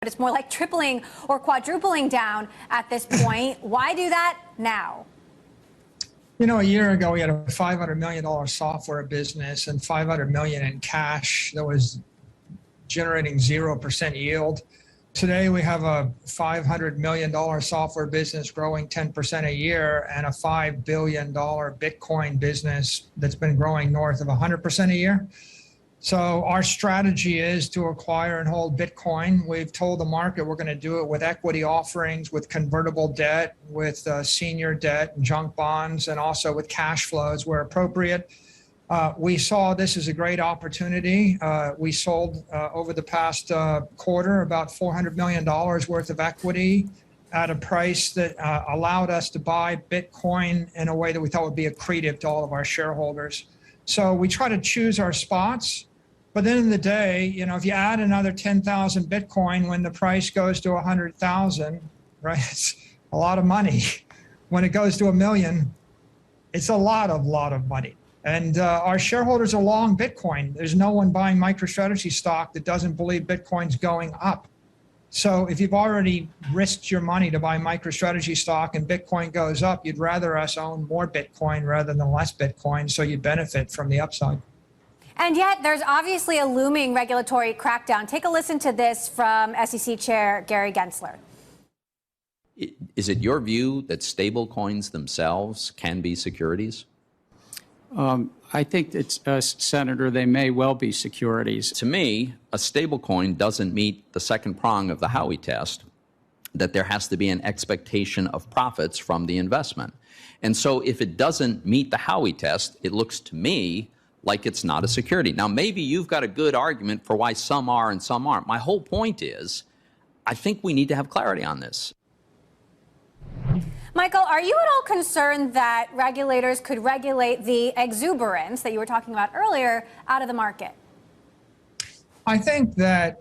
It's more like tripling or quadrupling down at this point. Why do that now? You know, a year ago, we had a $500 million software business and $500 million in cash that was generating 0% yield. Today, we have a $500 million software business growing 10% a year and a $5 billion Bitcoin business that's been growing north of 100% a year. So our strategy is to acquire and hold Bitcoin. We've told the market we're going to do it with equity offerings, with convertible debt, with senior debt and junk bonds, and also with cash flows where appropriate. We saw this as a great opportunity. We sold over the past quarter about $400 million worth of equity at a price that allowed us to buy Bitcoin in a way that we thought would be accretive to all of our shareholders. So we try to choose our spots. But then in the day, you know, if you add another 10,000 Bitcoin when the price goes to 100,000, right, it's a lot of money. When it goes to 1 million, it's a lot of money. And our shareholders are long Bitcoin. There's no one buying MicroStrategy stock that doesn't believe Bitcoin's going up. So if you've already risked your money to buy MicroStrategy stock and Bitcoin goes up, you'd rather us own more Bitcoin rather than less Bitcoin, so you benefit from the upside. And yet there's obviously a looming regulatory crackdown. Take a listen to this from SEC Chair Gary Gensler. Is it your view that stable coins themselves can be securities? I think it's, Senator, they may well be securities. To me, a stable coin doesn't meet the second prong of the Howey test, that there has to be an expectation of profits from the investment. And so if it doesn't meet the Howey test, it looks to me like it's not a security. Now, maybe you've got a good argument for why some are and some aren't. My whole point is, I think we need to have clarity on this. Michael, are you at all concerned that regulators could regulate the exuberance that you were talking about earlier out of the market? I think that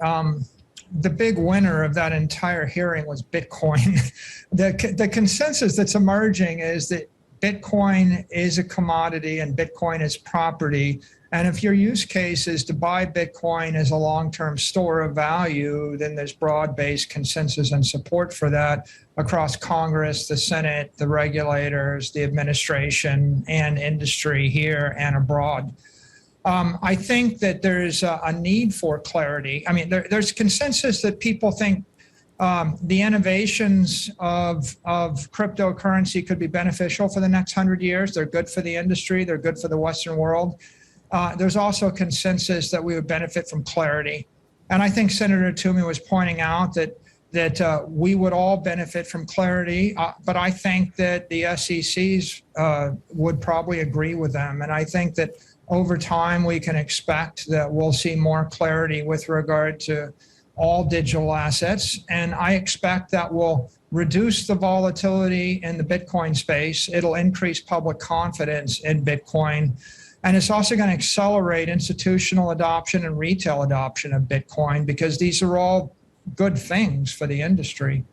the big winner of that entire hearing was Bitcoin. The consensus that's emerging is that Bitcoin is a commodity and Bitcoin is property. And if your use case is to buy Bitcoin as a long-term store of value, then there's broad-based consensus and support for that across Congress, the Senate, the regulators, the administration, and industry here and abroad. I think that there's a need for clarity. I mean, there's consensus that people think the innovations of cryptocurrency could be beneficial for the next 100 years. They're good for the industry. They're good for the Western world. There's also consensus that we would benefit from clarity. And I think Senator Toomey was pointing out that we would all benefit from clarity, but I think that the SECs would probably agree with them. And I think that over time we can expect that we'll see more clarity with regard to all digital assets. And I expect that will reduce the volatility in the Bitcoin space. It'll increase public confidence in Bitcoin. And it's also going to accelerate institutional adoption and retail adoption of Bitcoin, because these are all good things for the industry.